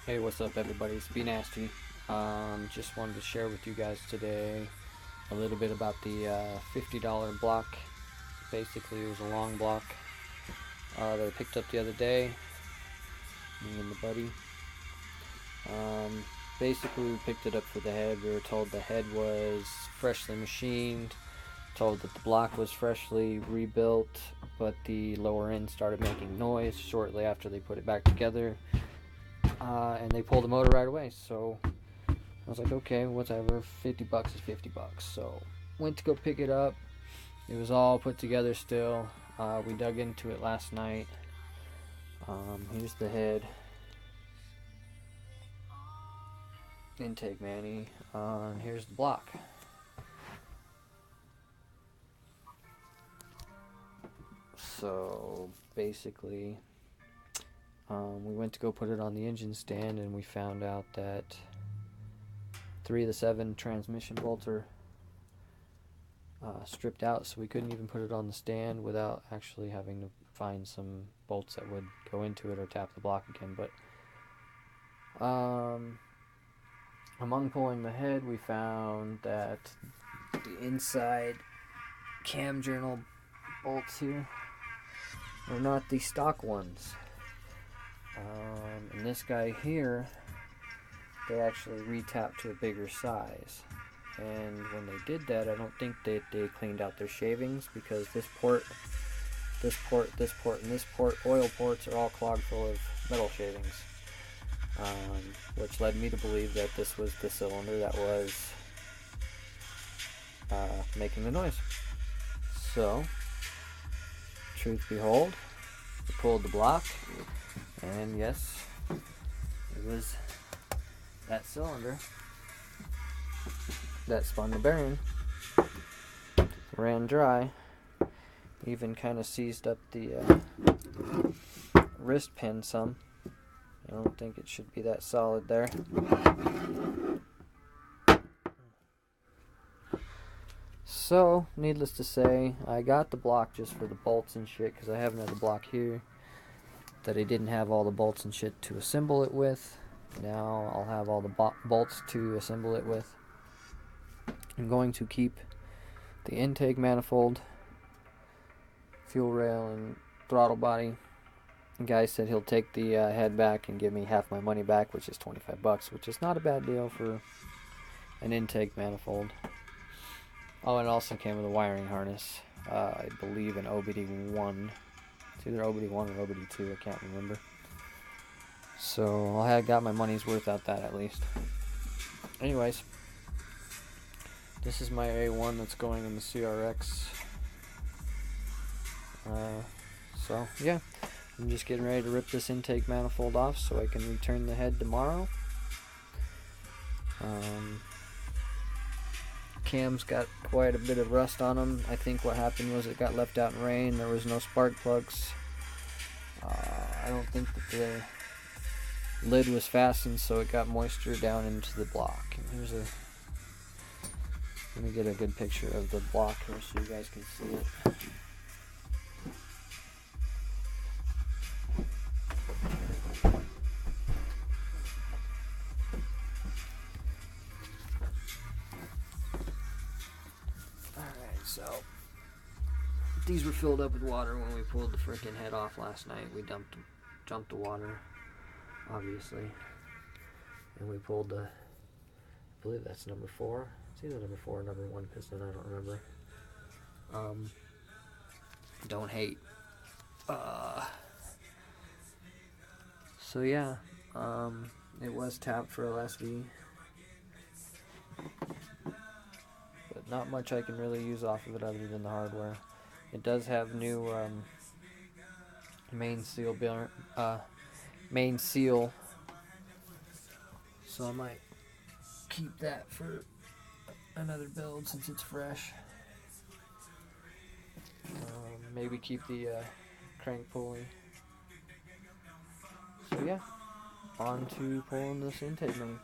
Hey, what's up, everybody? It's Be Nasty. Just wanted to share with you guys today a little bit about the $50 block. Basically, it was a long block that I picked up the other day, me and the buddy. Basically, we picked it up for the head. We were told the head was freshly machined, told that the block was freshly rebuilt, but the lower end started making noise shortly after they put it back together. And they pulled the motor right away, so I was like, okay, whatever, 50 bucks is 50 bucks. So went to go pick it up. It was all put together still. We dug into it last night. Here's the head, intake Manny. Here's the block. So basically, we went to go put it on the engine stand, and we found out that 3 of the 7 transmission bolts are stripped out, so we couldn't even put it on the stand without actually having to find some bolts that would go into it or tap the block again. But among pulling the head, we found that the inside cam journal bolts here are not the stock ones. And this guy here, they actually re-tapped to a bigger size. And when they did that, I don't think they cleaned out their shavings, because this port, and this port, oil ports are all clogged full of metal shavings. Which led me to believe that this was the cylinder that was making the noise. So, truth behold, we pulled the block, and yes, it was that cylinder that spun the bearing. Ran dry. Even kind of seized up the wrist pin some. I don't think it should be that solid there. So, needless to say, I got the block just for the bolts and shit, because I have another block here that I didn't have all the bolts and shit to assemble it with. Now I'll have all the bolts to assemble it with. I'm going to keep the intake manifold, fuel rail, and throttle body. The guy said he'll take the head back and give me half my money back, which is 25 bucks, which is not a bad deal for an intake manifold. Oh, and it also came with a wiring harness. I believe an OBD1. It's either OBD1 or OBD2, I can't remember. So I got my money's worth out that, at least. Anyways, this is my A1 that's going in the CRX. So yeah, I'm just getting ready to rip this intake manifold off so I can return the head tomorrow. Cams got quite a bit of rust on them. I think what happened was it got left out in rain. There was no spark plugs. I don't think that the lid was fastened, so it got moisture down into the block. And here's a, let me get a good picture of the block here so you guys can see it. Alright, so these were filled up with water when we pulled the freaking head off last night. We dumped the water, obviously, and we pulled the, I believe that's number 4. It's either number 4 or number 1 piston, I don't remember. Don't hate. So yeah, it was tapped for LSV, but not much I can really use off of it other than the hardware. It does have new main seal, so I might keep that for another build since it's fresh. Maybe keep the crank pulley. So yeah, on to pulling this intake main.